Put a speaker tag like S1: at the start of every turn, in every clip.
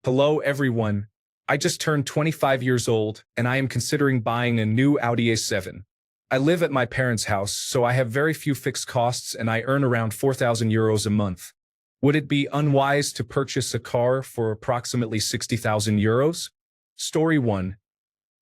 S1: Hello everyone. I just turned 25 years old and I am considering buying a new Audi A7. I live at my parents' house, so I have very few fixed costs and I earn around €4,000 a month. Would it be unwise to purchase a car for approximately €60,000? Story 1.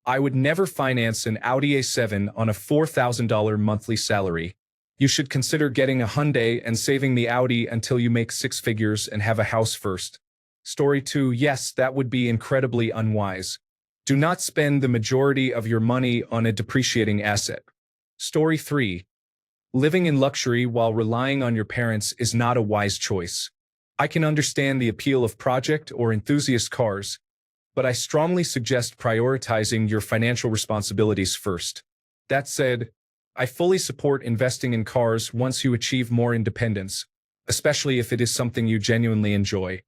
S1: I would never finance an Audi A7 on a $4,000 monthly salary. You should consider getting a Hyundai and saving the Audi until you make six figures and have a house first. Story 2. Yes, that would be incredibly unwise. Do not spend the majority of your money on a depreciating asset. Story 3. Living in luxury while relying on your parents is not a wise choice. I can understand the appeal of project or enthusiast cars, but I strongly suggest prioritizing your financial responsibilities first. That said, I fully support investing in cars once you achieve more independence, especially if it is something you genuinely enjoy.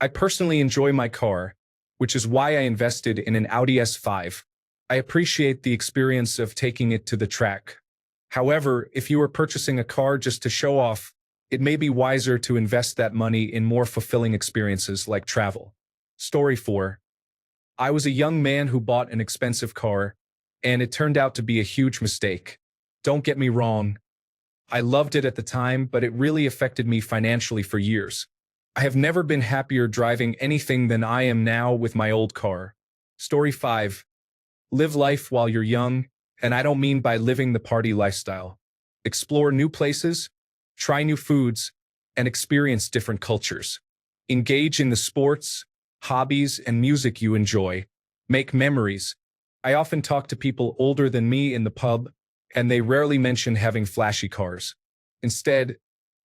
S1: I personally enjoy my car, which is why I invested in an Audi S5. I appreciate the experience of taking it to the track. However, if you are purchasing a car just to show off, it may be wiser to invest that money in more fulfilling experiences like travel. Story 4. I was a young man who bought an expensive car, and it turned out to be a huge mistake. Don't get me wrong. I loved it at the time, but it really affected me financially for years. I have never been happier driving anything than I am now with my old car. Story 5. Live life while you're young, and I don't mean by living the party lifestyle. Explore new places, try new foods, and experience different cultures. Engage in the sports, hobbies, and music you enjoy. Make memories. I often talk to people older than me in the pub, and they rarely mention having flashy cars. Instead,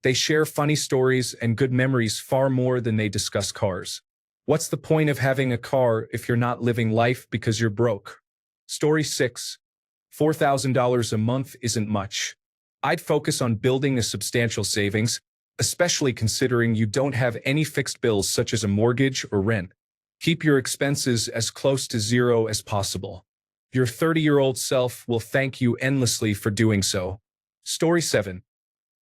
S1: they share funny stories and good memories far more than they discuss cars. What's the point of having a car if you're not living life because you're broke? Story 6. $4,000 a month isn't much. I'd focus on building a substantial savings, especially considering you don't have any fixed bills such as a mortgage or rent. Keep your expenses as close to zero as possible. Your 30-year-old self will thank you endlessly for doing so. Story 7.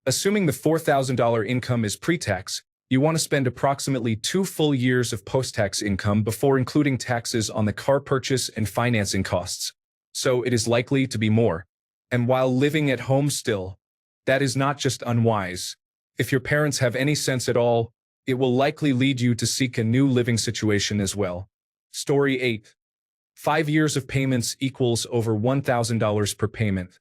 S1: Assuming the $4,000 income is pre-tax, you want to spend approximately 2 full years of post-tax income before including taxes on the car purchase and financing costs. So it is likely to be more. And while living at home still, that is not just unwise. If your parents have any sense at all, it will likely lead you to seek a new living situation as well. Story 8. 5 years of payments equals over $1,000 per payment.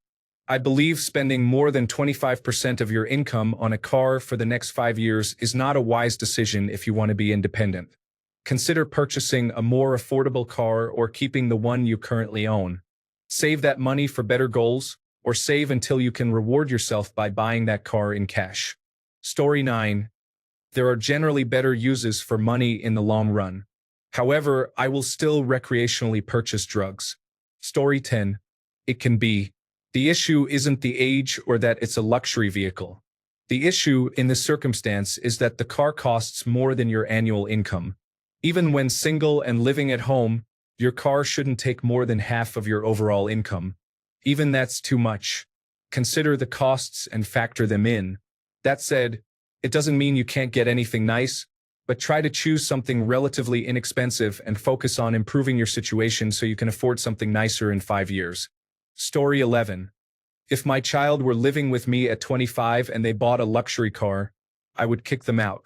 S1: I believe spending more than 25% of your income on a car for the next 5 years is not a wise decision if you want to be independent. Consider purchasing a more affordable car or keeping the one you currently own. Save that money for better goals, or save until you can reward yourself by buying that car in cash. Story 9. There are generally better uses for money in the long run. However, I will still recreationally purchase drugs. Story 10. It can be. The issue isn't the age or that it's a luxury vehicle. The issue in this circumstance is that the car costs more than your annual income. Even when single and living at home, your car shouldn't take more than half of your overall income. Even that's too much. Consider the costs and factor them in. That said, it doesn't mean you can't get anything nice, but try to choose something relatively inexpensive and focus on improving your situation so you can afford something nicer in 5 years. Story 11. If my child were living with me at 25 and they bought a luxury car, I would kick them out.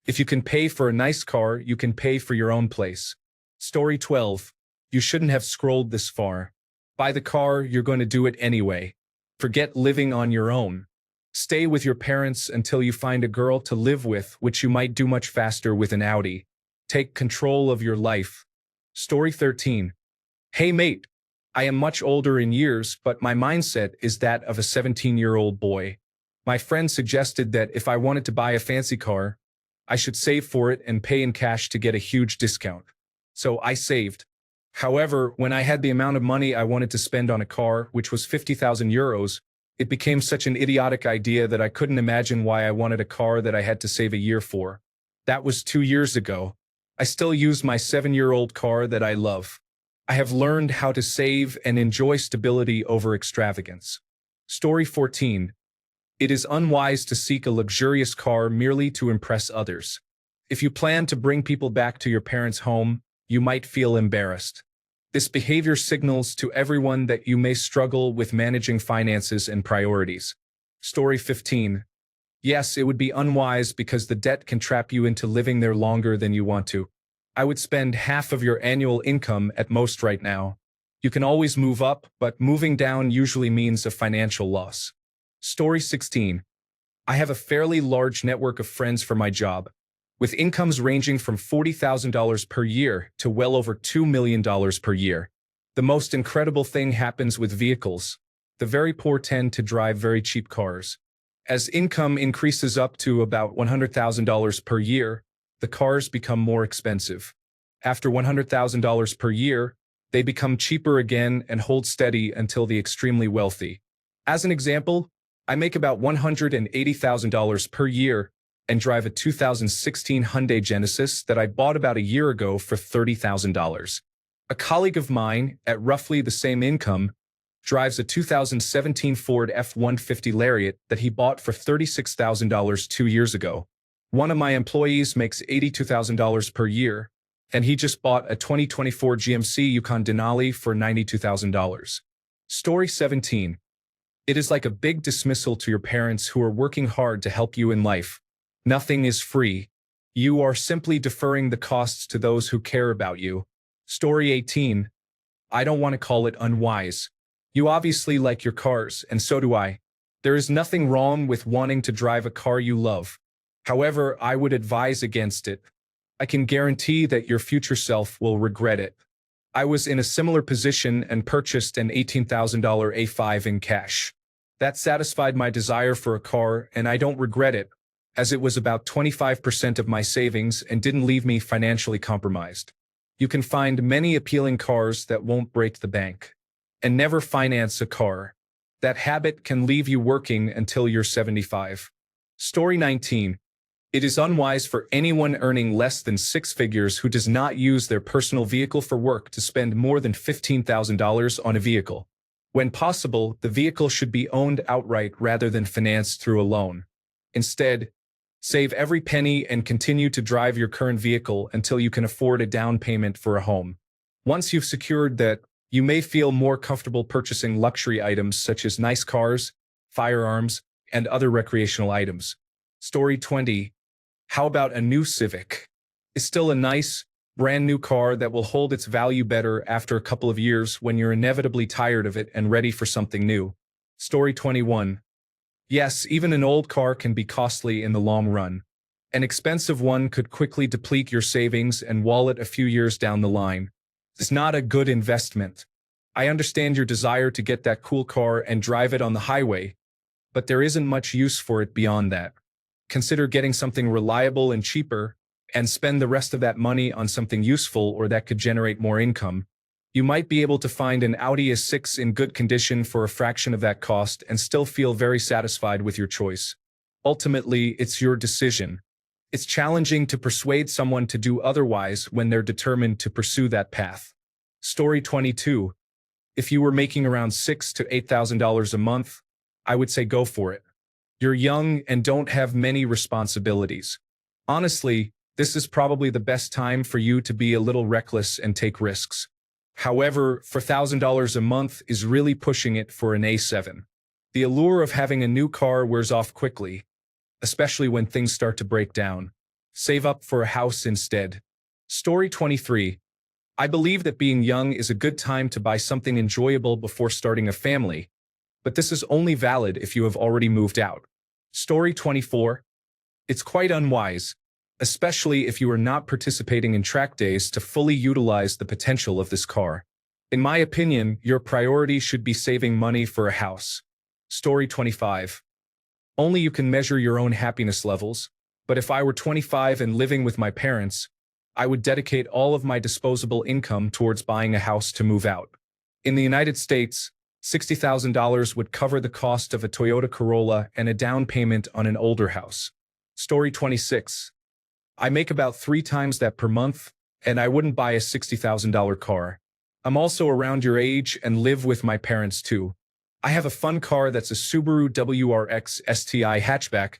S1: If you can pay for a nice car, you can pay for your own place. Story 12. You shouldn't have scrolled this far. Buy the car, you're going to do it anyway. Forget living on your own. Stay with your parents until you find a girl to live with, which you might do much faster with an Audi. Take control of your life. Story 13. Hey mate. I am much older in years, but my mindset is that of a 17-year-old boy. My friend suggested that if I wanted to buy a fancy car, I should save for it and pay in cash to get a huge discount. So I saved. However, when I had the amount of money I wanted to spend on a car, which was €50,000, it became such an idiotic idea that I couldn't imagine why I wanted a car that I had to save a year for. That was 2 years ago. I still use my 7-year-old car that I love. I have learned how to save and enjoy stability over extravagance. Story 14. It is unwise to seek a luxurious car merely to impress others. If you plan to bring people back to your parents' home, you might feel embarrassed. This behavior signals to everyone that you may struggle with managing finances and priorities. Story 15. Yes, it would be unwise because the debt can trap you into living there longer than you want to. I would spend half of your annual income at most right now. You can always move up, but moving down usually means a financial loss. Story 16. I have a fairly large network of friends for my job, with incomes ranging from $40,000 per year to well over $2 million per year. The most incredible thing happens with vehicles. The very poor tend to drive very cheap cars. As income increases up to about $100,000 per year, the cars become more expensive. After $100,000 per year, they become cheaper again and hold steady until the extremely wealthy. As an example, I make about $180,000 per year and drive a 2016 Hyundai Genesis that I bought about a year ago for $30,000. A colleague of mine, at roughly the same income, drives a 2017 Ford F-150 Lariat that he bought for $36,000 2 years ago. One of my employees makes $82,000 per year, and he just bought a 2024 GMC Yukon Denali for $92,000. Story 17. It is like a big dismissal to your parents who are working hard to help you in life. Nothing is free. You are simply deferring the costs to those who care about you. Story 18. I don't want to call it unwise. You obviously like your cars, and so do I. There is nothing wrong with wanting to drive a car you love. However, I would advise against it. I can guarantee that your future self will regret it. I was in a similar position and purchased an $18,000 A5 in cash. That satisfied my desire for a car, and I don't regret it, as it was about 25% of my savings and didn't leave me financially compromised. You can find many appealing cars that won't break the bank. And never finance a car. That habit can leave you working until you're 75. Story 19. It is unwise for anyone earning less than 6 figures who does not use their personal vehicle for work to spend more than $15,000 on a vehicle. When possible, the vehicle should be owned outright rather than financed through a loan. Instead, save every penny and continue to drive your current vehicle until you can afford a down payment for a home. Once you've secured that, you may feel more comfortable purchasing luxury items such as nice cars, firearms, and other recreational items. Story 20. How about a new Civic? It's still a nice, brand new car that will hold its value better after a couple of years when you're inevitably tired of it and ready for something new. Story 21. Yes, even an old car can be costly in the long run. An expensive one could quickly deplete your savings and wallet a few years down the line. It's not a good investment. I understand your desire to get that cool car and drive it on the highway, but there isn't much use for it beyond that. Consider getting something reliable and cheaper, and spend the rest of that money on something useful or that could generate more income. You might be able to find an Audi A6 in good condition for a fraction of that cost and still feel very satisfied with your choice. Ultimately, it's your decision. It's challenging to persuade someone to do otherwise when they're determined to pursue that path. Story 22. If you were making around $6,000 to $8,000 a month, I would say go for it. You're young and don't have many responsibilities. Honestly, this is probably the best time for you to be a little reckless and take risks. However, $4,000 a month is really pushing it for an A7. The allure of having a new car wears off quickly, especially when things start to break down. Save up for a house instead. Story 23. I believe that being young is a good time to buy something enjoyable before starting a family, but this is only valid if you have already moved out. Story 24. It's quite unwise, especially if you are not participating in track days to fully utilize the potential of this car. In my opinion, your priority should be saving money for a house. Story 25. Only you can measure your own happiness levels, but if I were 25 and living with my parents, I would dedicate all of my disposable income towards buying a house to move out. In the United States, $60,000 would cover the cost of a Toyota Corolla and a down payment on an older house. Story 26. I make about 3 times that per month, and I wouldn't buy a $60,000 car. I'm also around your age and live with my parents too. I have a fun car that's a Subaru WRX STI hatchback,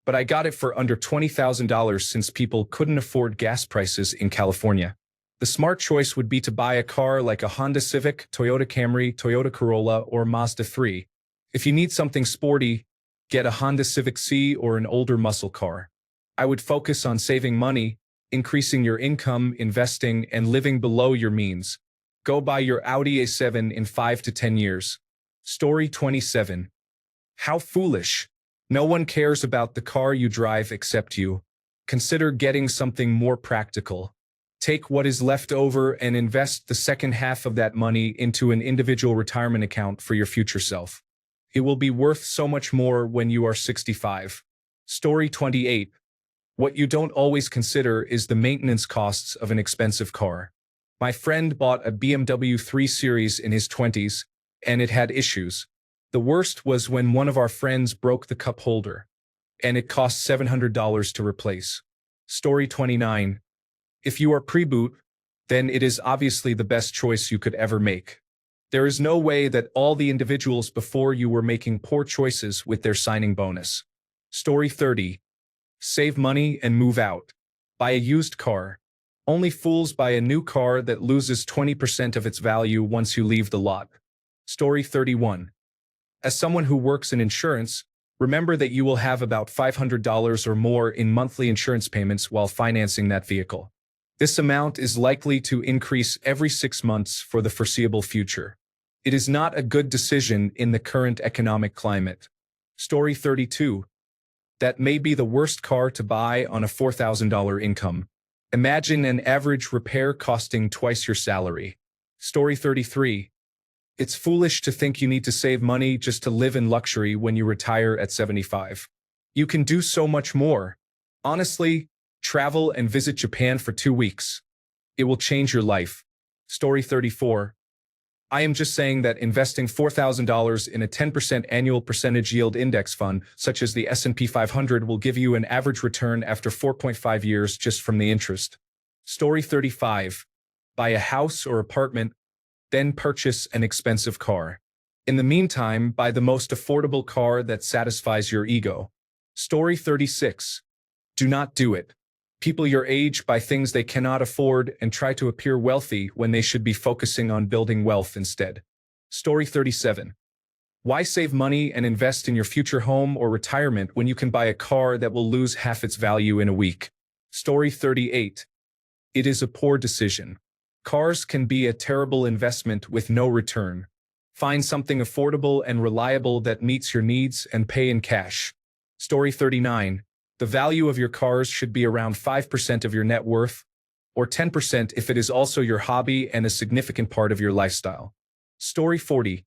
S1: but but I got it for under $20,000 since people couldn't afford gas prices in California. The smart choice would be to buy a car like a Honda Civic, Toyota Camry, Toyota Corolla, or Mazda 3. If you need something sporty, get a Honda Civic C or an older muscle car. I would focus on saving money, increasing your income, investing, and living below your means. Go buy your Audi A7 in 5 to 10 years. Story 27. How foolish. No one cares about the car you drive except you. Consider getting something more practical. Take what is left over and invest the second half of that money into an individual retirement account for your future self. It will be worth so much more when you are 65. Story 28. What you don't always consider is the maintenance costs of an expensive car. My friend bought a BMW 3 Series in his 20s, and it had issues. The worst was when one of our friends broke the cup holder, and it cost $700 to replace. Story 29. If you are pre-boot, then it is obviously the best choice you could ever make. There is no way that all the individuals before you were making poor choices with their signing bonus. Story 30. Save money and move out. Buy a used car. Only fools buy a new car that loses 20% of its value once you leave the lot. Story 31. As someone who works in insurance, remember that you will have about $500 or more in monthly insurance payments while financing that vehicle. This amount is likely to increase every 6 months for the foreseeable future. It is not a good decision in the current economic climate. Story 32. That may be the worst car to buy on a $4,000 income. Imagine an average repair costing twice your salary. Story 33. It's foolish to think you need to save money just to live in luxury when you retire at 75. You can do so much more. Honestly, travel and visit Japan for 2 weeks. It will change your life. Story 34. I am just saying that investing $4,000 in a 10% annual percentage yield index fund, such as the S&P 500, will give you an average return after 4.5 years just from the interest. Story 35. Buy a house or apartment, then purchase an expensive car. In the meantime, buy the most affordable car that satisfies your ego. Story 36. Do not do it. People your age buy things they cannot afford and try to appear wealthy when they should be focusing on building wealth instead. Story 37. Why save money and invest in your future home or retirement when you can buy a car that will lose half its value in a week? Story 38. It is a poor decision. Cars can be a terrible investment with no return. Find something affordable and reliable that meets your needs and pay in cash. Story 39. The value of your cars should be around 5% of your net worth, or 10% if it is also your hobby and a significant part of your lifestyle. Story 40.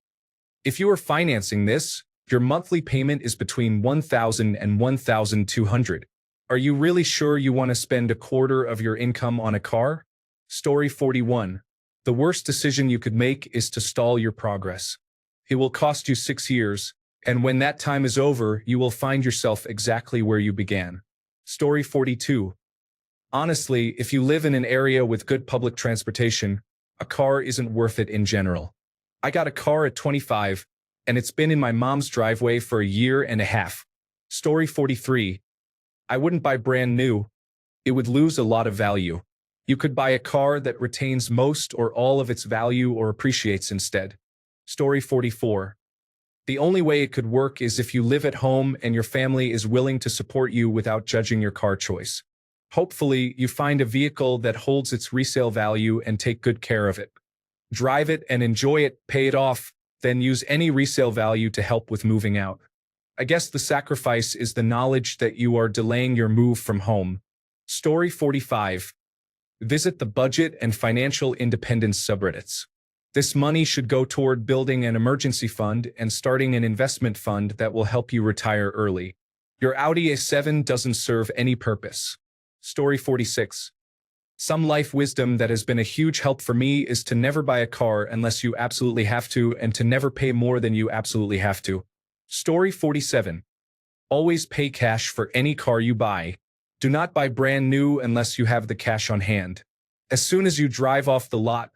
S1: If you are financing this, your monthly payment is between $1,000 and $1,200. Are you really sure you want to spend a quarter of your income on a car? Story 41. The worst decision you could make is to stall your progress. It will cost you 6 years. And when that time is over, you will find yourself exactly where you began. Story 42. Honestly, if you live in an area with good public transportation, a car isn't worth it in general. I got a car at 25, and it's been in my mom's driveway for a year and a half. Story 43. I wouldn't buy brand new. It would lose a lot of value. You could buy a car that retains most or all of its value or appreciates instead. Story 44. The only way it could work is if you live at home and your family is willing to support you without judging your car choice. Hopefully, you find a vehicle that holds its resale value and take good care of it. Drive it and enjoy it, pay it off, then use any resale value to help with moving out. I guess the sacrifice is the knowledge that you are delaying your move from home. Story 45. Visit the budget and financial independence subreddits. This money should go toward building an emergency fund and starting an investment fund that will help you retire early. Your Audi A7 doesn't serve any purpose. Story 46. Some life wisdom that has been a huge help for me is to never buy a car unless you absolutely have to and to never pay more than you absolutely have to. Story 47. Always pay cash for any car you buy. Do not buy brand new unless you have the cash on hand. As soon as you drive off the lot,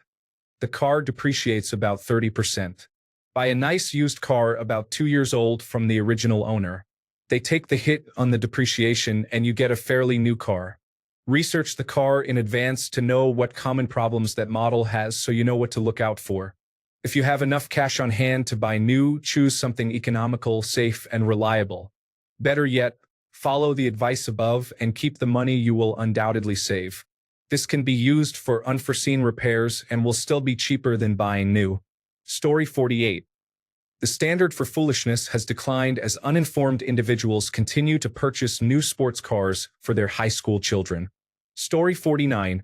S1: the car depreciates about 30%. Buy a nice used car about 2 years old from the original owner. They take the hit on the depreciation and you get a fairly new car. Research the car in advance to know what common problems that model has so you know what to look out for. If you have enough cash on hand to buy new, choose something economical, safe, and reliable. Better yet, follow the advice above and keep the money you will undoubtedly save. This can be used for unforeseen repairs and will still be cheaper than buying new. Story 48. The standard for foolishness has declined as uninformed individuals continue to purchase new sports cars for their high school children. Story 49.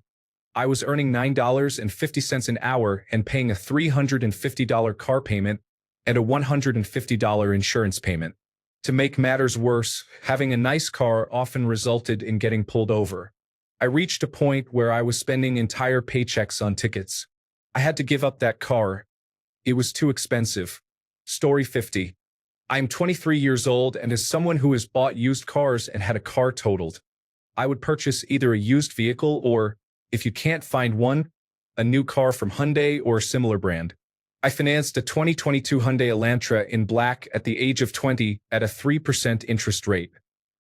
S1: I was earning $9.50 an hour and paying a $350 car payment and a $150 insurance payment. To make matters worse, having a nice car often resulted in getting pulled over. I reached a point where I was spending entire paychecks on tickets. I had to give up that car. It was too expensive. Story 50. I am 23 years old, and as someone who has bought used cars and had a car totaled, I would purchase either a used vehicle or, if you can't find one, a new car from Hyundai or a similar brand. I financed a 2022 Hyundai Elantra in black at the age of 20 at a 3% interest rate.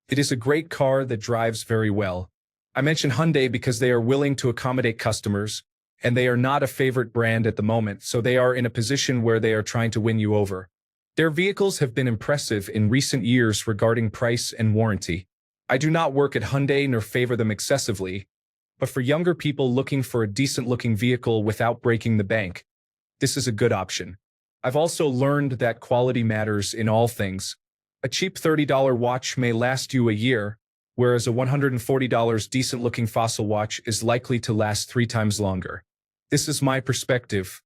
S1: It is a great car that drives very well. I mention Hyundai because they are willing to accommodate customers, and they are not a favorite brand at the moment, so they are in a position where they are trying to win you over. Their vehicles have been impressive in recent years regarding price and warranty. I do not work at Hyundai nor favor them excessively, but for younger people looking for a decent-looking vehicle without breaking the bank, this is a good option. I've also learned that quality matters in all things. A cheap $30 watch may last you a year, whereas a $140 decent-looking fossil watch is likely to last 3 times longer. This is my perspective.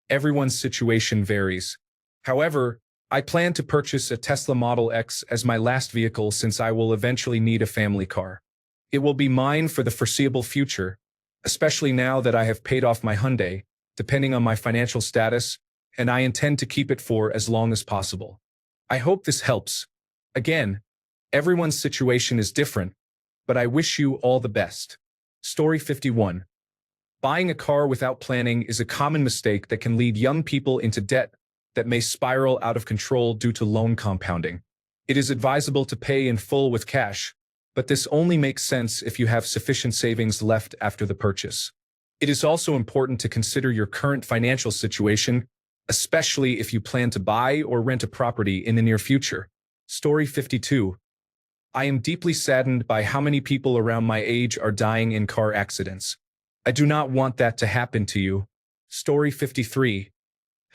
S1: Everyone's situation varies. However, I plan to purchase a Tesla Model X as my last vehicle since I will eventually need a family car. It will be mine for the foreseeable future, especially now that I have paid off my Hyundai, depending on my financial status, and I intend to keep it for as long as possible. I hope this helps. Again, everyone's situation is different, but I wish you all the best. Story 51. Buying a car without planning is a common mistake that can lead young people into debt that may spiral out of control due to loan compounding. It is advisable to pay in full with cash, but this only makes sense if you have sufficient savings left after the purchase. It is also important to consider your current financial situation, especially if you plan to buy or rent a property in the near future. Story 52. I am deeply saddened by how many people around my age are dying in car accidents. I do not want that to happen to you. Story 53.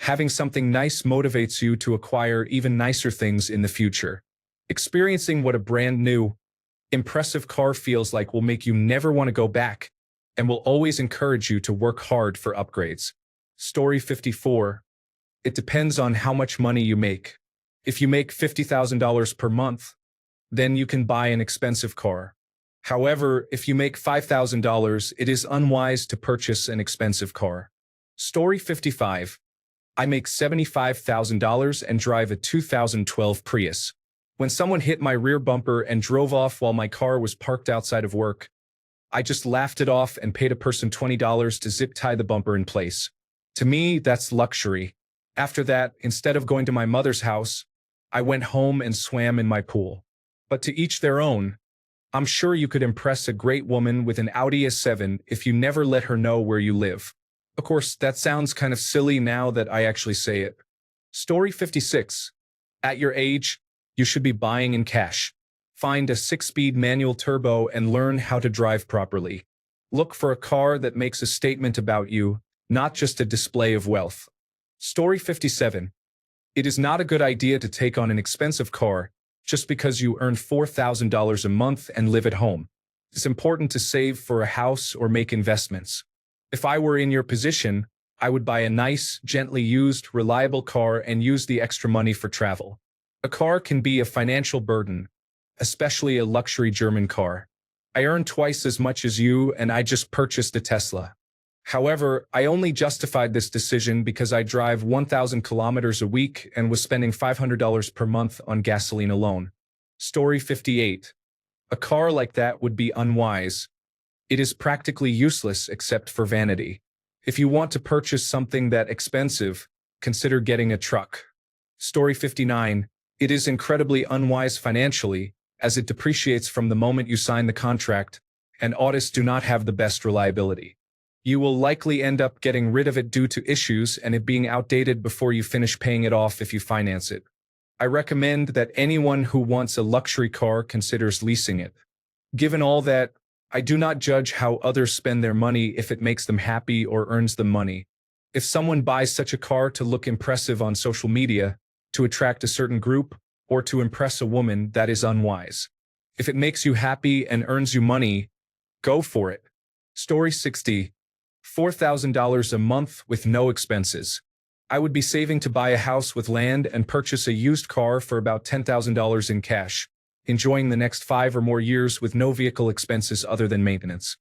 S1: Having something nice motivates you to acquire even nicer things in the future. Experiencing what a brand new, impressive car feels like will make you never want to go back and will always encourage you to work hard for upgrades. Story 54. It depends on how much money you make. If you make $50,000 per month, then you can buy an expensive car. However, if you make $5,000, it is unwise to purchase an expensive car. Story 55. I make $75,000 and drive a 2012 Prius. When someone hit my rear bumper and drove off while my car was parked outside of work, I just laughed it off and paid a person $20 to zip tie the bumper in place. To me, that's luxury. After that, instead of going to my mother's house, I went home and swam in my pool. But to each their own. I'm sure you could impress a great woman with an Audi A7 if you never let her know where you live. Of course, that sounds kind of silly now that I actually say it. Story 56. At your age, you should be buying in cash. Find a 6-speed manual turbo and learn how to drive properly. Look for a car that makes a statement about you, not just a display of wealth. Story 57. It is not a good idea to take on an expensive car just because you earn $4,000 a month and live at home. It's important to save for a house or make investments. If I were in your position, I would buy a nice, gently used, reliable car and use the extra money for travel. A car can be a financial burden, especially a luxury German car. I earn twice as much as you and I just purchased a Tesla. However, I only justified this decision because I drive 1,000 kilometers a week and was spending $500 per month on gasoline alone. Story 58. A car like that would be unwise. It is practically useless except for vanity. If you want to purchase something that expensive, consider getting a truck. Story 59. It is incredibly unwise financially, as it depreciates from the moment you sign the contract, and audits do not have the best reliability. You will likely end up getting rid of it due to issues and it being outdated before you finish paying it off if you finance it. I recommend that anyone who wants a luxury car considers leasing it. Given all that, I do not judge how others spend their money if it makes them happy or earns them money. If someone buys such a car to look impressive on social media, to attract a certain group, or to impress a woman, that is unwise. If it makes you happy and earns you money, go for it. Story 60. $4,000 a month with no expenses. I would be saving to buy a house with land and purchase a used car for about $10,000 in cash, enjoying the next 5 or more years with no vehicle expenses other than maintenance.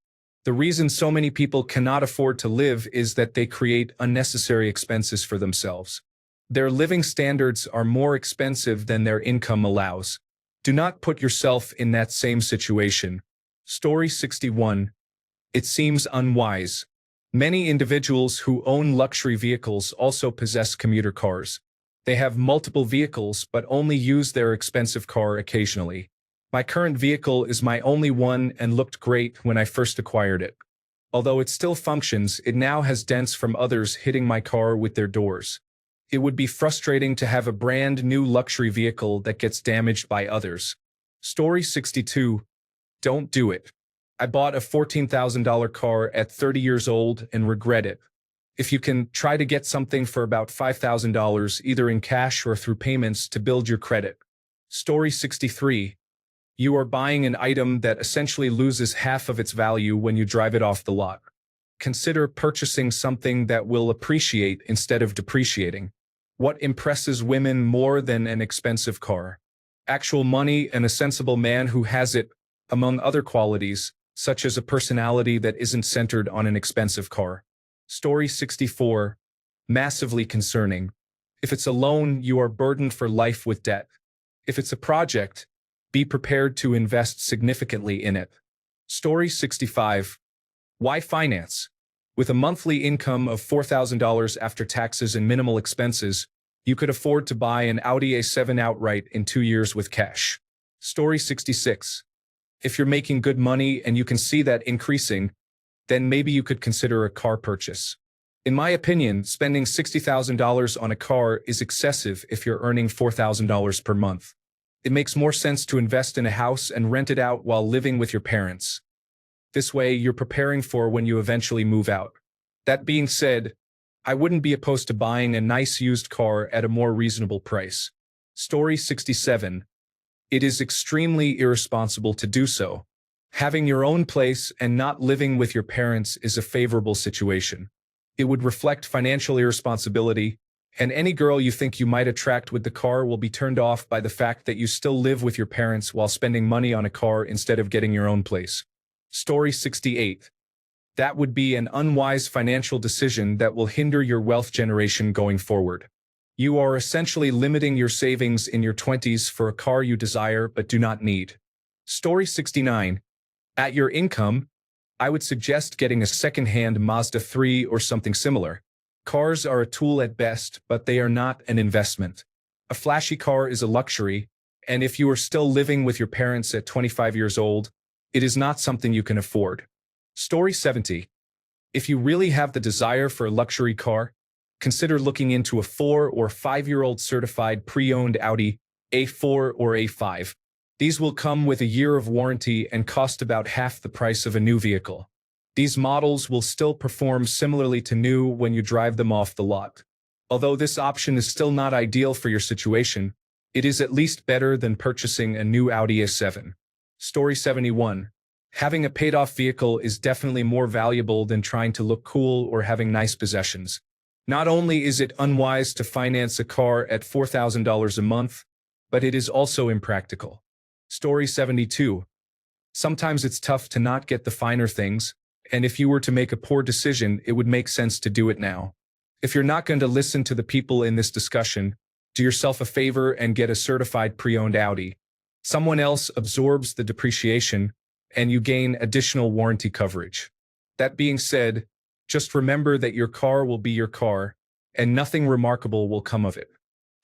S1: The reason so many people cannot afford to live is that they create unnecessary expenses for themselves. Their living standards are more expensive than their income allows. Do not put yourself in that same situation. Story 61. It seems unwise. Many individuals who own luxury vehicles also possess commuter cars. They have multiple vehicles but only use their expensive car occasionally. My current vehicle is my only one and looked great when I first acquired it. Although it still functions, it now has dents from others hitting my car with their doors. It would be frustrating to have a brand new luxury vehicle that gets damaged by others. Story 62. Don't do it. I bought a $14,000 car at 30 years old and regret it. If you can, try to get something for about $5,000 either in cash or through payments to build your credit. Story 63. You are buying an item that essentially loses half of its value when you drive it off the lot. Consider purchasing something that will appreciate instead of depreciating. What impresses women more than an expensive car? Actual money and a sensible man who has it, among other qualities, such as a personality that isn't centered on an expensive car. Story 64. Massively concerning. If it's a loan, you are burdened for life with debt. If it's a project, be prepared to invest significantly in it. Story 65. Why finance? With a monthly income of $4,000 after taxes and minimal expenses, you could afford to buy an Audi A7 outright in 2 years with cash. Story 66. If you're making good money and you can see that increasing, then maybe you could consider a car purchase. In my opinion, spending $60,000 on a car is excessive if you're earning $4,000 per month. It makes more sense to invest in a house and rent it out while living with your parents. This way, you're preparing for when you eventually move out. That being said, I wouldn't be opposed to buying a nice used car at a more reasonable price. Story 67. It is extremely irresponsible to do so. Having your own place and not living with your parents is a favorable situation. It would reflect financial irresponsibility, and any girl you think you might attract with the car will be turned off by the fact that you still live with your parents while spending money on a car instead of getting your own place. Story 68. That would be an unwise financial decision that will hinder your wealth generation going forward. You are essentially limiting your savings in your 20s for a car you desire but do not need. Story 69. At your income, I would suggest getting a second-hand Mazda 3 or something similar. Cars are a tool at best, but they are not an investment. A flashy car is a luxury, and if you are still living with your parents at 25 years old, it is not something you can afford. Story 70. If you really have the desire for a luxury car, consider looking into a 4 or 5-year-old certified pre-owned Audi A4 or A5. These will come with a year of warranty and cost about half the price of a new vehicle. These models will still perform similarly to new when you drive them off the lot. Although this option is still not ideal for your situation, it is at least better than purchasing a new Audi A7. Story 71. Having a paid-off vehicle is definitely more valuable than trying to look cool or having nice possessions. Not only is it unwise to finance a car at $4,000 a month, but it is also impractical. Story 72. Sometimes it's tough to not get the finer things, and if you were to make a poor decision, it would make sense to do it now. If you're not going to listen to the people in this discussion, do yourself a favor and get a certified pre-owned Audi. Someone else absorbs the depreciation, and you gain additional warranty coverage. That being said, just remember that your car will be your car, and nothing remarkable will come of it.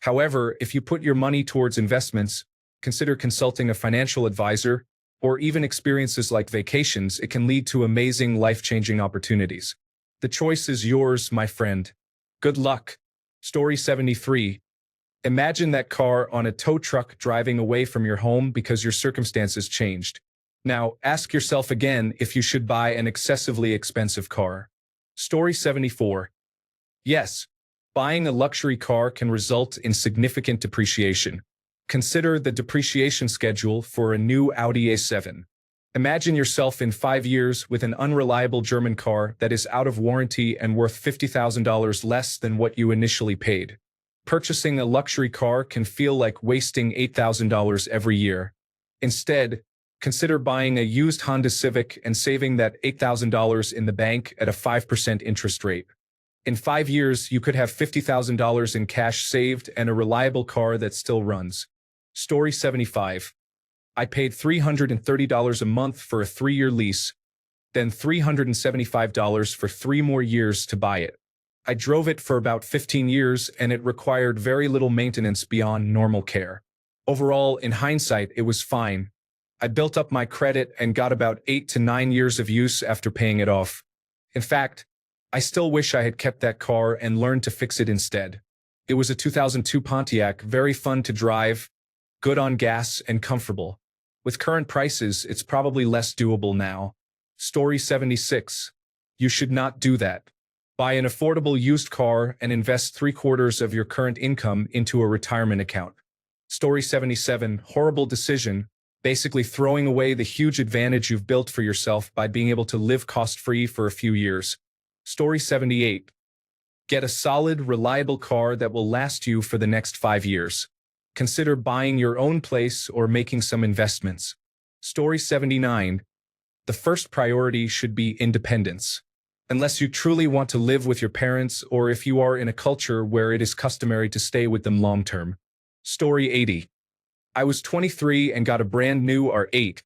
S1: However, if you put your money towards investments, consider consulting a financial advisor, or even experiences like vacations, it can lead to amazing life-changing opportunities. The choice is yours, my friend. Good luck. Story 73. Imagine that car on a tow truck driving away from your home because your circumstances changed. Now, ask yourself again if you should buy an excessively expensive car. Story 74. Yes, buying a luxury car can result in significant depreciation. Consider the depreciation schedule for a new Audi A7. Imagine yourself in 5 years with an unreliable German car that is out of warranty and worth $50,000 less than what you initially paid. Purchasing a luxury car can feel like wasting $8,000 every year. Instead, consider buying a used Honda Civic and saving that $8,000 in the bank at a 5% interest rate. In 5 years, you could have $50,000 in cash saved and a reliable car that still runs. Story 75. I paid $330 a month for a 3-year lease, then $375 for 3 more years to buy it. I drove it for about 15 years and it required very little maintenance beyond normal care. Overall, in hindsight, it was fine. I built up my credit and got about 8 to 9 years of use after paying it off. In fact, I still wish I had kept that car and learned to fix it instead. It was a 2002 Pontiac, very fun to drive, good on gas, and comfortable. With current prices, it's probably less doable now. Story 76. You should not do that. Buy an affordable used car and invest 3/4 of your current income into a retirement account. Story 77. Horrible decision, basically throwing away the huge advantage you've built for yourself by being able to live cost-free for a few years. Story 78. Get a solid, reliable car that will last you for the next 5 years. Consider buying your own place or making some investments. Story 79. The first priority should be independence. Unless you truly want to live with your parents or if you are in a culture where it is customary to stay with them long-term. Story 80. I was 23 and got a brand new R8,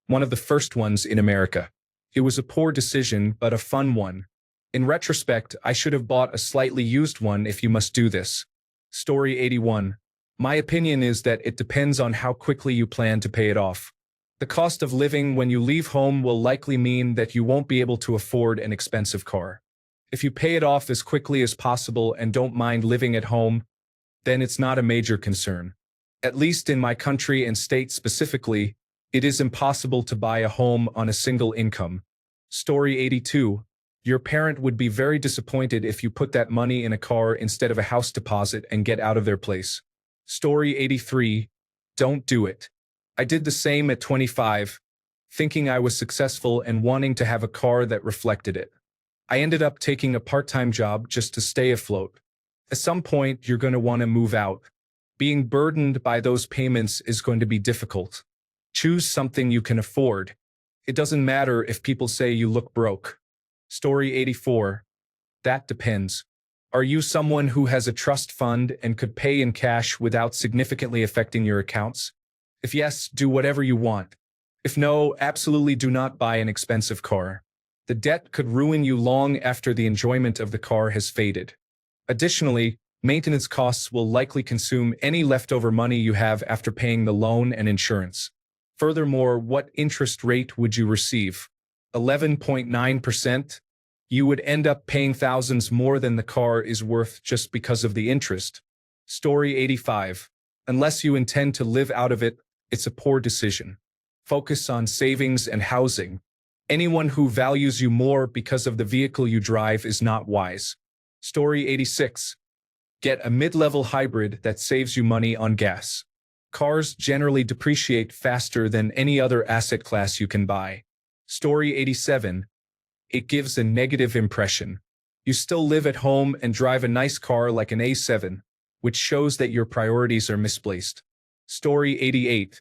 S1: one of the first ones in America. It was a poor decision, but a fun one. In retrospect, I should have bought a slightly used one if you must do this. Story 81. My opinion is that it depends on how quickly you plan to pay it off. The cost of living when you leave home will likely mean that you won't be able to afford an expensive car. If you pay it off as quickly as possible and don't mind living at home, then it's not a major concern. At least in my country and state specifically, it is impossible to buy a home on a single income. Story 82. Your parent would be very disappointed if you put that money in a car instead of a house deposit and get out of their place. Story 83. Don't do it. I did the same at 25, thinking I was successful and wanting to have a car that reflected it. I ended up taking a part-time job just to stay afloat. At some point, you're going to want to move out. Being burdened by those payments is going to be difficult. Choose something you can afford. It doesn't matter if people say you look broke. Story 84. That depends. Are you someone who has a trust fund and could pay in cash without significantly affecting your accounts? If yes, do whatever you want. If no, absolutely do not buy an expensive car. The debt could ruin you long after the enjoyment of the car has faded. Additionally, maintenance costs will likely consume any leftover money you have after paying the loan and insurance. Furthermore, what interest rate would you receive? 11.9%? You would end up paying thousands more than the car is worth just because of the interest. Story 85. Unless you intend to live out of it, it's a poor decision. Focus on savings and housing. Anyone who values you more because of the vehicle you drive is not wise. Story 86. Get a mid-level hybrid that saves you money on gas. Cars generally depreciate faster than any other asset class you can buy. Story 87. It gives a negative impression. You still live at home and drive a nice car like an A7, which shows that your priorities are misplaced. Story 88.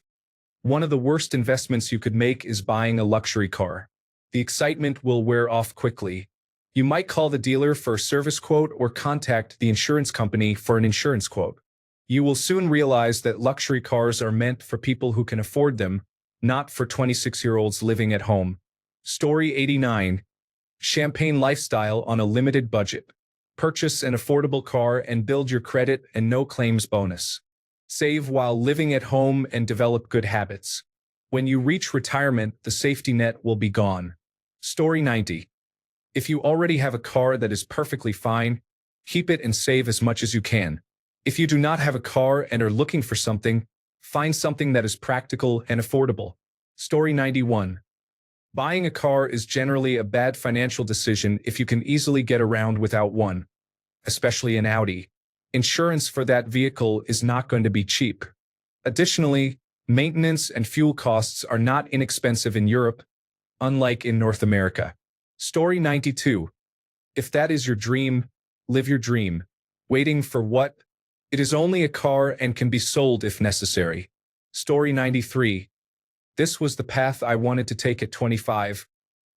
S1: One of the worst investments you could make is buying a luxury car. The excitement will wear off quickly. You might call the dealer for a service quote or contact the insurance company for an insurance quote. You will soon realize that luxury cars are meant for people who can afford them, not for 26-year-olds living at home. Story 89. Champagne lifestyle on a limited budget. Purchase an affordable car and build your credit and no claims bonus. Save while living at home and develop good habits. When you reach retirement, the safety net will be gone. Story 90. If you already have a car that is perfectly fine, keep it and save as much as you can. If you do not have a car and are looking for something, find something that is practical and affordable. Story 91. Buying a car is generally a bad financial decision if you can easily get around without one, especially an Audi. Insurance for that vehicle is not going to be cheap. Additionally, maintenance and fuel costs are not inexpensive in Europe, unlike in North America. Story 92. If that is your dream, live your dream. Waiting for what? It is only a car and can be sold if necessary. Story 93. This was the path I wanted to take at 25,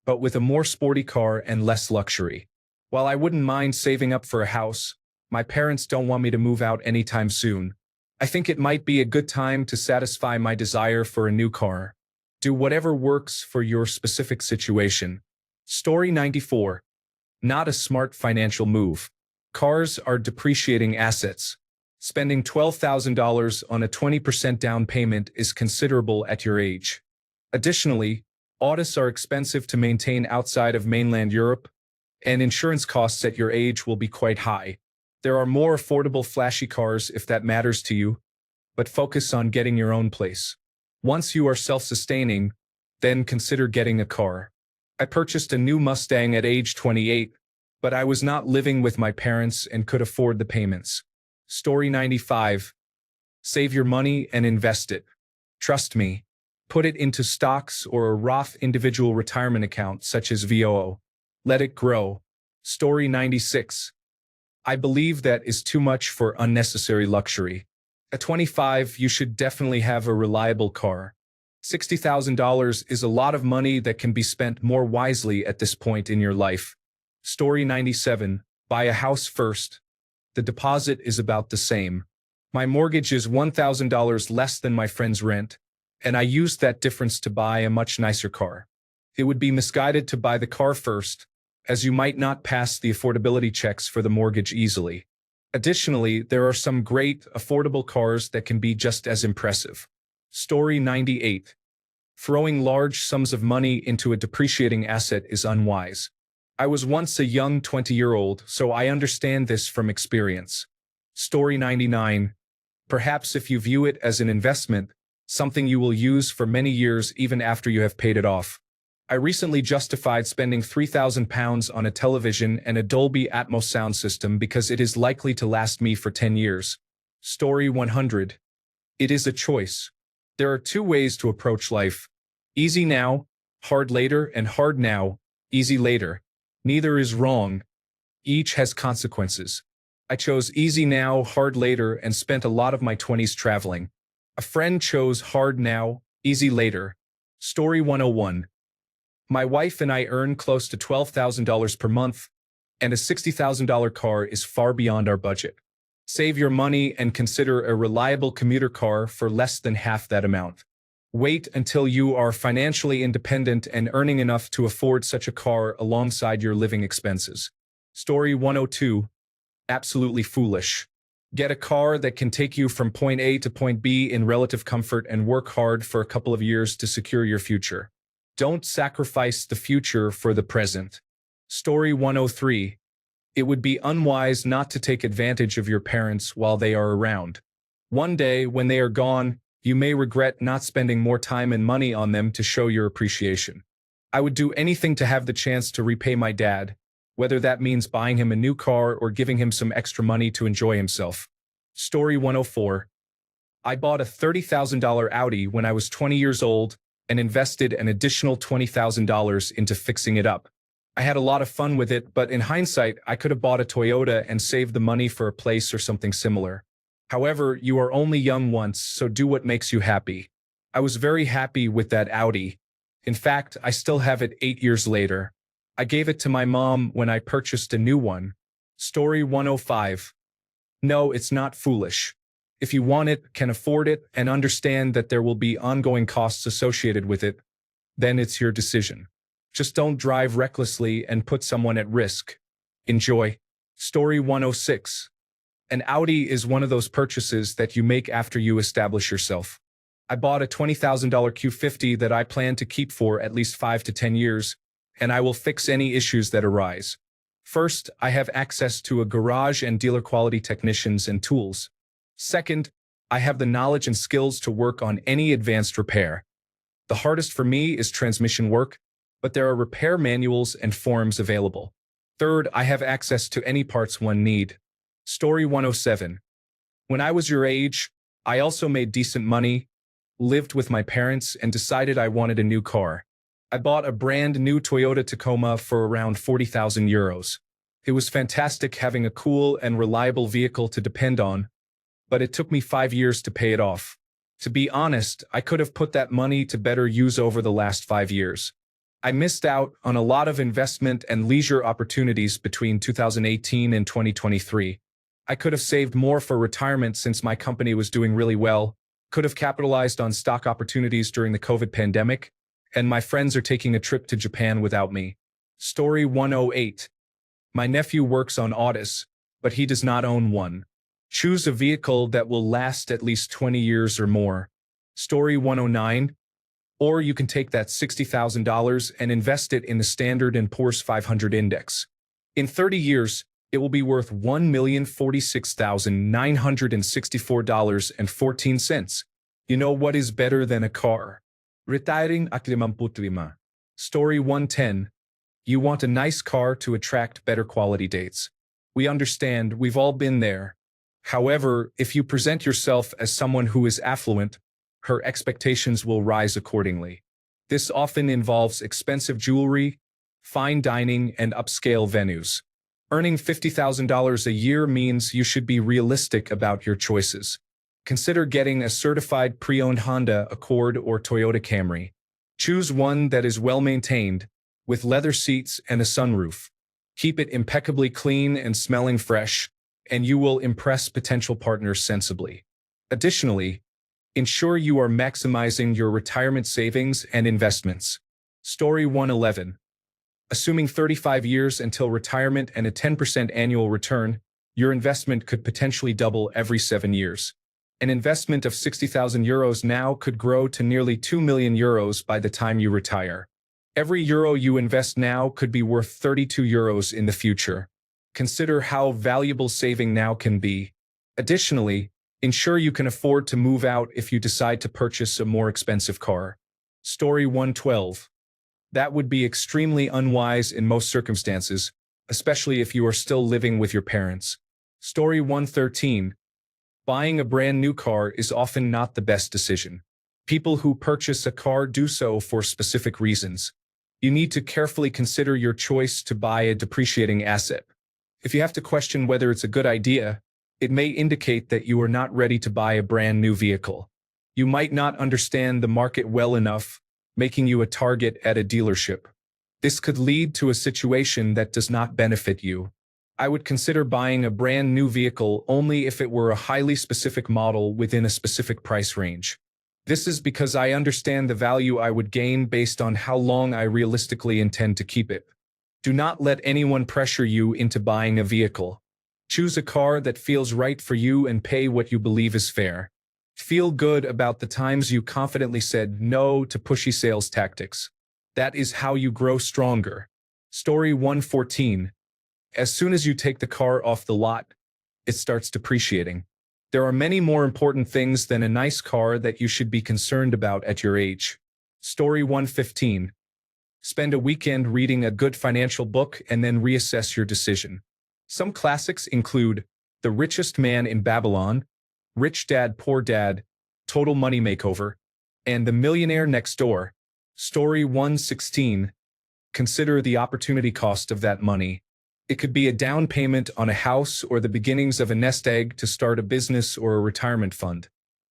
S1: but with a more sporty car and less luxury. While I wouldn't mind saving up for a house, my parents don't want me to move out anytime soon. I think it might be a good time to satisfy my desire for a new car. Do whatever works for your specific situation. Story 94. Not a smart financial move. Cars are depreciating assets. Spending $12,000 on a 20% down payment is considerable at your age. Additionally, autos are expensive to maintain outside of mainland Europe, and insurance costs at your age will be quite high. There are more affordable flashy cars if that matters to you, but focus on getting your own place. Once you are self-sustaining, then consider getting a car. I purchased a new Mustang at age 28, but I was not living with my parents and could afford the payments. Story 95. Save your money and invest it. Trust me. Put it into stocks or a Roth individual retirement account such as VOO. Let it grow. Story 96. I believe that is too much for unnecessary luxury. At 25, you should definitely have a reliable car. $60,000 is a lot of money that can be spent more wisely at this point in your life. Story 97. Buy a house first. The deposit is about the same. My mortgage is $1,000 less than my friend's rent, and I used that difference to buy a much nicer car. It would be misguided to buy the car first, as you might not pass the affordability checks for the mortgage easily. Additionally, there are some great, affordable cars that can be just as impressive. Story 98. Throwing large sums of money into a depreciating asset is unwise. I was once a young 20-year-old, so I understand this from experience. Story 99. Perhaps if you view it as an investment, something you will use for many years even after you have paid it off. I recently justified spending £3,000 on a television and a Dolby Atmos sound system because it is likely to last me for 10 years. Story 100. It is a choice. There are two ways to approach life. Easy now, hard later, and hard now, easy later. Neither is wrong. Each has consequences. I chose easy now, hard later, and spent a lot of my 20s traveling. A friend chose hard now, easy later. Story 101. My wife and I earn close to $12,000 per month, and a $60,000 car is far beyond our budget. Save your money and consider a reliable commuter car for less than half that amount. Wait until you are financially independent and earning enough to afford such a car alongside your living expenses. Story 102. Absolutely foolish. Get a car that can take you from point A to point B in relative comfort and work hard for a couple of years to secure your future. Don't sacrifice the future for the present. Story 103. It would be unwise not to take advantage of your parents while they are around. One day, when they are gone, you may regret not spending more time and money on them to show your appreciation. I would do anything to have the chance to repay my dad, whether that means buying him a new car or giving him some extra money to enjoy himself. Story 104. I bought a $30,000 Audi when I was 20 years old and invested an additional $20,000 into fixing it up. I had a lot of fun with it, but in hindsight, I could have bought a Toyota and saved the money for a place or something similar. However, you are only young once, so do what makes you happy. I was very happy with that Audi. In fact, I still have it 8 years later. I gave it to my mom when I purchased a new one. Story 105. No, it's not foolish. If you want it, can afford it, and understand that there will be ongoing costs associated with it, then it's your decision. Just don't drive recklessly and put someone at risk. Enjoy. Story 106. An Audi is one of those purchases that you make after you establish yourself. I bought a $20,000 Q50 that I plan to keep for at least 5 to 10 years, and I will fix any issues that arise. First, I have access to a garage and dealer quality technicians and tools. Second, I have the knowledge and skills to work on any advanced repair. The hardest for me is transmission work, but there are repair manuals and forums available. Third, I have access to any parts one need. Story 107. When I was your age, I also made decent money, lived with my parents, and decided I wanted a new car. I bought a brand new Toyota Tacoma for around 40,000 euros. It was fantastic having a cool and reliable vehicle to depend on, but it took me 5 years to pay it off. To be honest, I could have put that money to better use over the last 5 years. I missed out on a lot of investment and leisure opportunities between 2018 and 2023. I could have saved more for retirement since my company was doing really well, could have capitalized on stock opportunities during the COVID pandemic, and my friends are taking a trip to Japan without me. Story 108. My nephew works on Autos, but he does not own one. Choose a vehicle that will last at least 20 years or more. Story 109. Or you can take that $60,000 and invest it in the Standard & Poor's 500 index. In 30 years, it will be worth $1,046,964.14. You know what is better than a car? Retiring aklimamputrima. Story 110. You want a nice car to attract better quality dates. We understand, we've all been there. However, if you present yourself as someone who is affluent, her expectations will rise accordingly. This often involves expensive jewelry, fine dining, and upscale venues. Earning $50,000 a year means you should be realistic about your choices. Consider getting a certified pre-owned Honda Accord or Toyota Camry. Choose one that is well-maintained, with leather seats and a sunroof. Keep it impeccably clean and smelling fresh, and you will impress potential partners sensibly. Additionally, ensure you are maximizing your retirement savings and investments. Story 111. Assuming 35 years until retirement and a 10% annual return, your investment could potentially double every 7 years. An investment of 60,000 euros now could grow to nearly 2 million euros by the time you retire. Every euro you invest now could be worth 32 euros in the future. Consider how valuable saving now can be. Additionally, ensure you can afford to move out if you decide to purchase a more expensive car. Story 112. That would be extremely unwise in most circumstances, especially if you are still living with your parents. Story 113. Buying a brand new car is often not the best decision. People who purchase a car do so for specific reasons. You need to carefully consider your choice to buy a depreciating asset. If you have to question whether it's a good idea, it may indicate that you are not ready to buy a brand new vehicle. You might not understand the market well enough, making you a target at a dealership. This could lead to a situation that does not benefit you. I would consider buying a brand new vehicle only if it were a highly specific model within a specific price range. This is because I understand the value I would gain based on how long I realistically intend to keep it. Do not let anyone pressure you into buying a vehicle. Choose a car that feels right for you and pay what you believe is fair. Feel good about the times you confidently said no to pushy sales tactics. That is how you grow stronger. Story 114. As soon as you take the car off the lot, it starts depreciating. There are many more important things than a nice car that you should be concerned about at your age. Story 115. Spend a weekend reading a good financial book and then reassess your decision. Some classics include The Richest Man in Babylon, Rich Dad Poor Dad, Total Money Makeover, and The Millionaire Next Door. Story 116. Consider the opportunity cost of that money. It could be a down payment on a house or the beginnings of a nest egg to start a business or a retirement fund.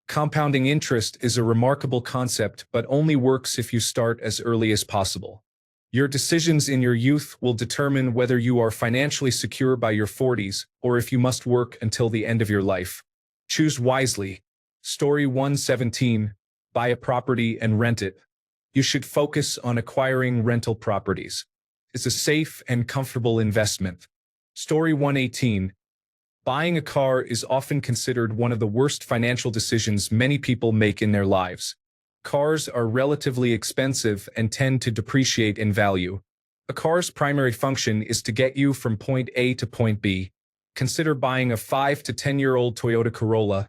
S1: Compounding interest is a remarkable concept, but only works if you start as early as possible. Your decisions in your youth will determine whether you are financially secure by your 40s or if you must work until the end of your life. Choose wisely. Story 117. Buy a property and rent it. You should focus on acquiring rental properties. It's a safe and comfortable investment. Story 118. Buying a car is often considered one of the worst financial decisions many people make in their lives. Cars are relatively expensive and tend to depreciate in value. A car's primary function is to get you from point A to point B. Consider buying a 5 to 10-year-old Toyota Corolla,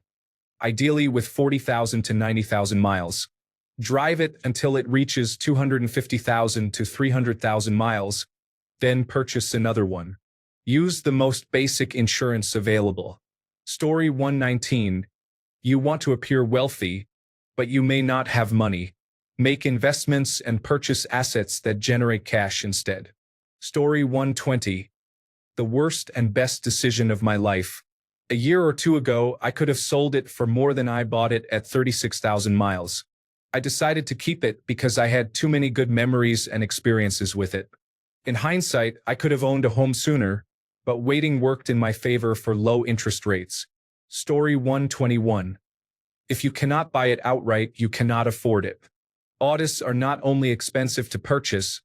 S1: ideally with 40,000 to 90,000 miles. Drive it until it reaches 250,000 to 300,000 miles, then purchase another one. Use the most basic insurance available. Story 119. You want to appear wealthy, but you may not have money. Make investments and purchase assets that generate cash instead. Story 120. The worst and best decision of my life. A year or two ago, I could have sold it for more than I bought it at 36,000 miles. I decided to keep it because I had too many good memories and experiences with it. In hindsight, I could have owned a home sooner, but waiting worked in my favor for low interest rates. Story 121. If you cannot buy it outright, you cannot afford it. Autos are not only expensive to purchase,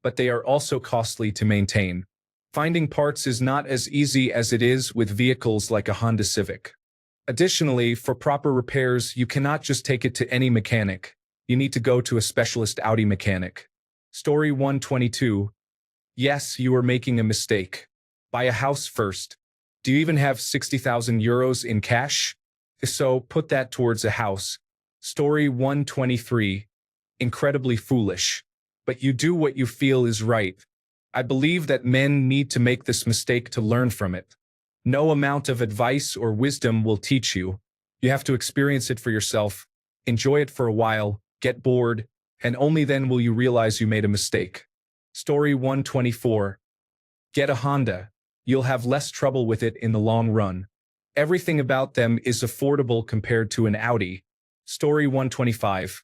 S1: but they are also costly to maintain. Finding parts is not as easy as it is with vehicles like a Honda Civic. Additionally, for proper repairs, you cannot just take it to any mechanic. You need to go to a specialist Audi mechanic. Story 122. Yes, you are making a mistake. Buy a house first. Do you even have 60,000 euros in cash? If so, put that towards a house. Story 123. Incredibly foolish. But you do what you feel is right. I believe that men need to make this mistake to learn from it. No amount of advice or wisdom will teach you. You have to experience it for yourself, enjoy it for a while, get bored, and only then will you realize you made a mistake. Story 124. Get a Honda. You'll have less trouble with it in the long run. Everything about them is affordable compared to an Audi. Story 125.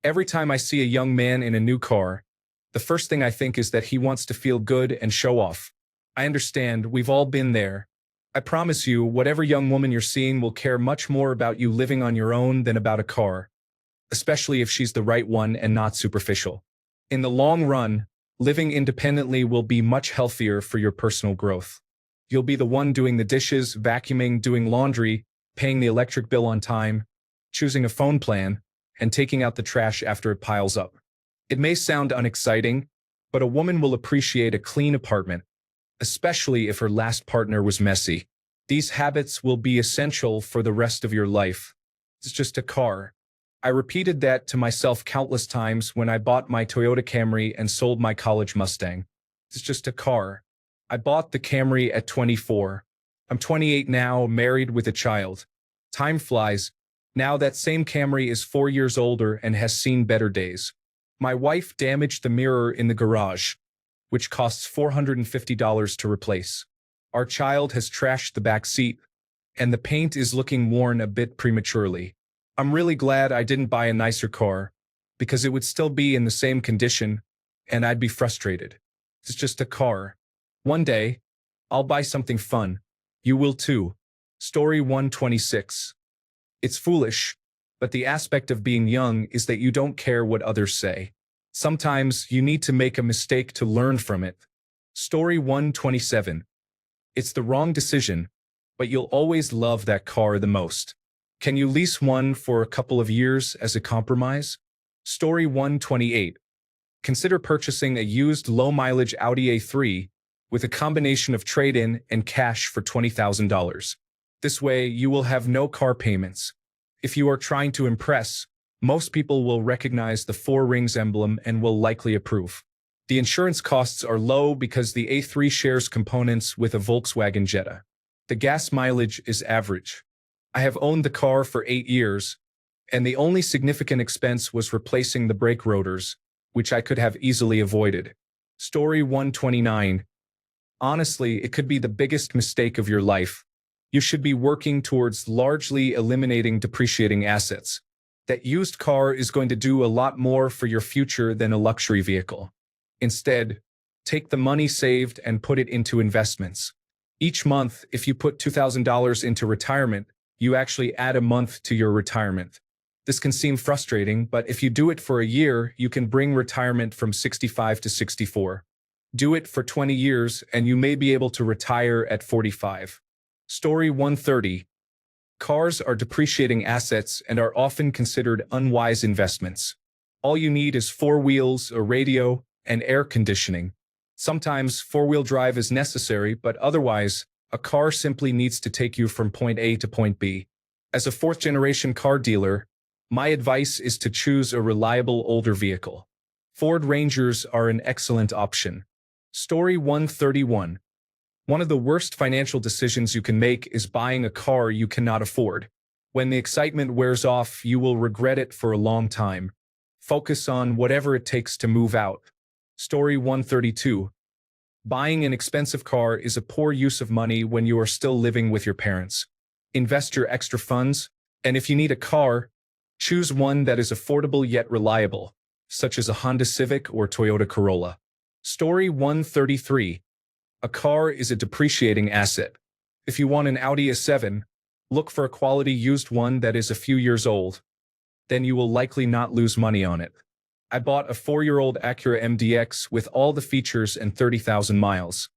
S1: Every time I see a young man in a new car, the first thing I think is that he wants to feel good and show off. I understand, we've all been there. I promise you, whatever young woman you're seeing will care much more about you living on your own than about a car, especially if she's the right one and not superficial. In the long run, living independently will be much healthier for your personal growth. You'll be the one doing the dishes, vacuuming, doing laundry, paying the electric bill on time, choosing a phone plan, and taking out the trash after it piles up. It may sound unexciting, but a woman will appreciate a clean apartment, especially if her last partner was messy. These habits will be essential for the rest of your life. It's just a car. I repeated that to myself countless times when I bought my Toyota Camry and sold my college Mustang. It's just a car. I bought the Camry at 24. I'm 28 now, married with a child. Time flies. Now that same Camry is 4 years older and has seen better days. My wife damaged the mirror in the garage, which costs $450 to replace. Our child has trashed the back seat, and the paint is looking worn a bit prematurely. I'm really glad I didn't buy a nicer car, because it would still be in the same condition, and I'd be frustrated. It's just a car. One day, I'll buy something fun. You will too. Story 126. It's foolish, but the aspect of being young is that you don't care what others say. Sometimes you need to make a mistake to learn from it. Story 127. It's the wrong decision, but you'll always love that car the most. Can you lease one for a couple of years as a compromise? Story 128. Consider purchasing a used low-mileage Audi A3 with a combination of trade-in and cash for $20,000. This way, you will have no car payments. If you are trying to impress, most people will recognize the 4 rings emblem and will likely approve. The insurance costs are low because the A3 shares components with a Volkswagen Jetta. The gas mileage is average. I have owned the car for 8 years, and the only significant expense was replacing the brake rotors, which I could have easily avoided. Story 129. Honestly, it could be the biggest mistake of your life. You should be working towards largely eliminating depreciating assets. That used car is going to do a lot more for your future than a luxury vehicle. Instead, take the money saved and put it into investments. Each month, if you put $2,000 into retirement, you actually add a month to your retirement. This can seem frustrating, but if you do it for a year, you can bring retirement from 65 to 64. Do it for 20 years and you may be able to retire at 45. Story 130. Cars are depreciating assets and are often considered unwise investments. All you need is four wheels, a radio, and air conditioning. Sometimes four-wheel drive is necessary, but otherwise, a car simply needs to take you from point A to point B. As a fourth-generation car dealer, my advice is to choose a reliable older vehicle. Ford Rangers are an excellent option. Story 131. One of the worst financial decisions you can make is buying a car you cannot afford. When the excitement wears off, you will regret it for a long time. Focus on whatever it takes to move out. Story 132. Buying an expensive car is a poor use of money when you are still living with your parents. Invest your extra funds, and if you need a car, choose one that is affordable yet reliable, such as a Honda Civic or Toyota Corolla. Story 133. A car is a depreciating asset. If you want an Audi A7, look for a quality used one that is a few years old. Then you will likely not lose money on it. I bought a 4-year-old Acura MDX with all the features and 30,000 miles.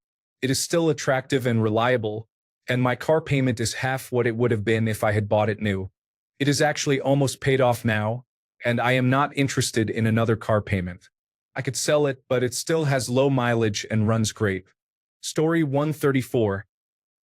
S1: It is still attractive and reliable, and my car payment is half what it would have been if I had bought it new. It is actually almost paid off now, and I am not interested in another car payment. I could sell it, but it still has low mileage and runs great. Story 134.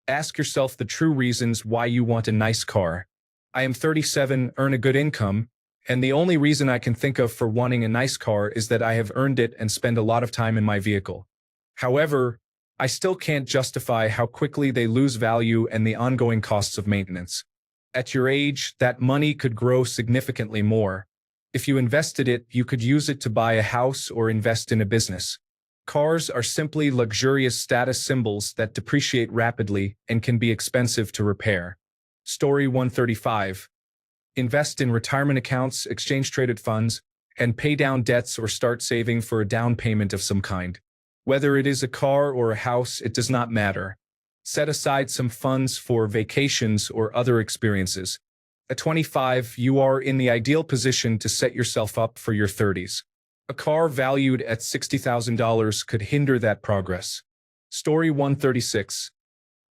S1: Ask yourself the true reasons why you want a nice car. I am 37, earn a good income, and the only reason I can think of for wanting a nice car is that I have earned it and spend a lot of time in my vehicle. However, I still can't justify how quickly they lose value and the ongoing costs of maintenance. At your age, that money could grow significantly more. If you invested it, you could use it to buy a house or invest in a business. Cars are simply luxurious status symbols that depreciate rapidly and can be expensive to repair. Story 135. Invest in retirement accounts, exchange-traded funds, and pay down debts or start saving for a down payment of some kind. Whether it is a car or a house, it does not matter. Set aside some funds for vacations or other experiences. At 25, you are in the ideal position to set yourself up for your 30s. A car valued at $60,000 could hinder that progress. Story 136.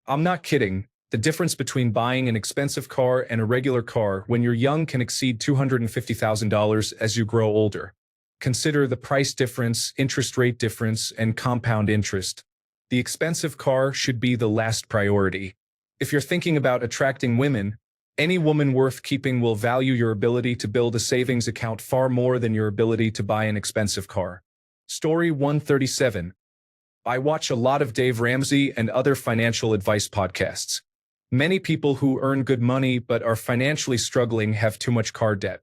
S1: I'm not kidding. The difference between buying an expensive car and a regular car when you're young can exceed $250,000 as you grow older. Consider the price difference, interest rate difference, and compound interest. The expensive car should be the last priority. If you're thinking about attracting women, any woman worth keeping will value your ability to build a savings account far more than your ability to buy an expensive car. Story 137. I watch a lot of Dave Ramsey and other financial advice podcasts. Many people who earn good money but are financially struggling have too much car debt.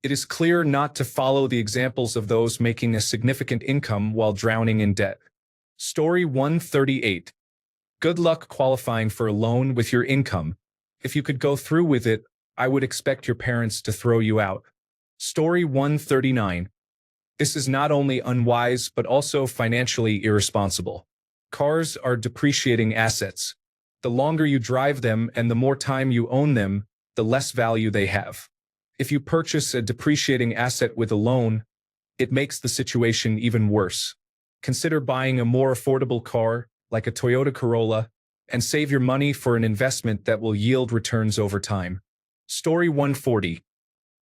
S1: It is clear not to follow the examples of those making a significant income while drowning in debt. Story 138. Good luck qualifying for a loan with your income. If you could go through with it, I would expect your parents to throw you out. Story 139. This is not only unwise but also financially irresponsible. Cars are depreciating assets. The longer you drive them and the more time you own them, the less value they have. If you purchase a depreciating asset with a loan, it makes the situation even worse. Consider buying a more affordable car, like a Toyota Corolla, and save your money for an investment that will yield returns over time. Story 140.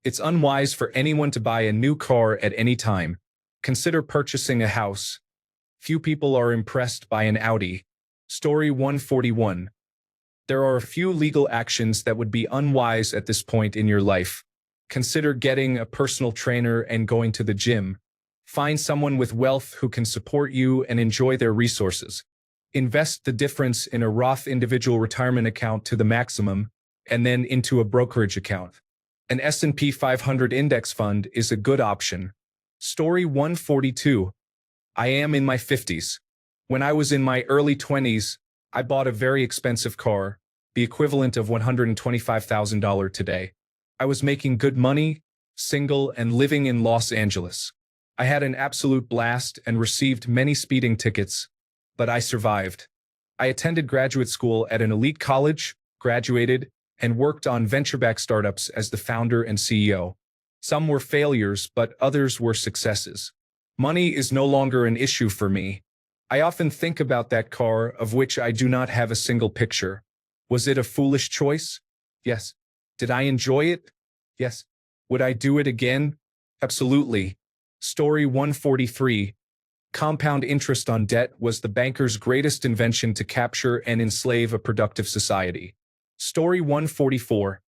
S1: It's unwise for anyone to buy a new car at any time. Consider purchasing a house. Few people are impressed by an Audi. Story 141. There are a few legal actions that would be unwise at this point in your life. Consider getting a personal trainer and going to the gym. Find someone with wealth who can support you and enjoy their resources. Invest the difference in a Roth individual retirement account to the maximum, and then into a brokerage account. An S&P 500 index fund is a good option. Story 142. I am in my 50s. When I was in my early 20s, I bought a very expensive car, the equivalent of $125,000 today. I was making good money, single, and living in Los Angeles. I had an absolute blast and received many speeding tickets, but I survived. I attended graduate school at an elite college, graduated, and worked on venture-backed startups as the founder and CEO. Some were failures, but others were successes. Money is no longer an issue for me. I often think about that car of which I do not have a single picture. Was it a foolish choice? Yes. Did I enjoy it? Yes. Would I do it again? Absolutely. Story 143. Compound interest on debt was the banker's greatest invention to capture and enslave a productive society. Story 144.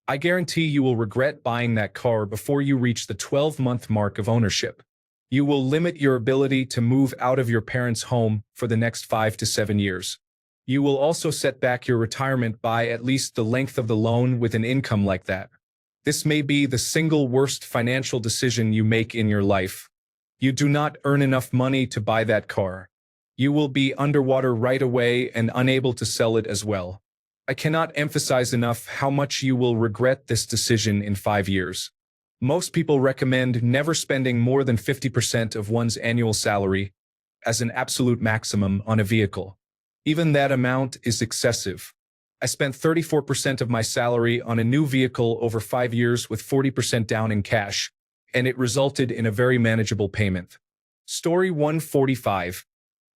S1: I guarantee you will regret buying that car before you reach the 12-month mark of ownership. You will limit your ability to move out of your parents' home for the next 5 to 7 years. You will also set back your retirement by at least the length of the loan with an income like that. This may be the single worst financial decision you make in your life. You do not earn enough money to buy that car. You will be underwater right away and unable to sell it as well. I cannot emphasize enough how much you will regret this decision in 5 years. Most people recommend never spending more than 50% of one's annual salary as an absolute maximum on a vehicle. Even that amount is excessive. I spent 34% of my salary on a new vehicle over 5 years with 40% down in cash, and it resulted in a very manageable payment. Story 145.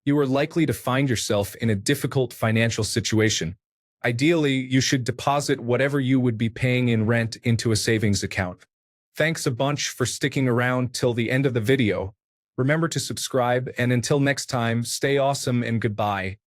S1: You are likely to find yourself in a difficult financial situation. Ideally, you should deposit whatever you would be paying in rent into a savings account. Thanks a bunch for sticking around till the end of the video. Remember to subscribe, and until next time, stay awesome and goodbye.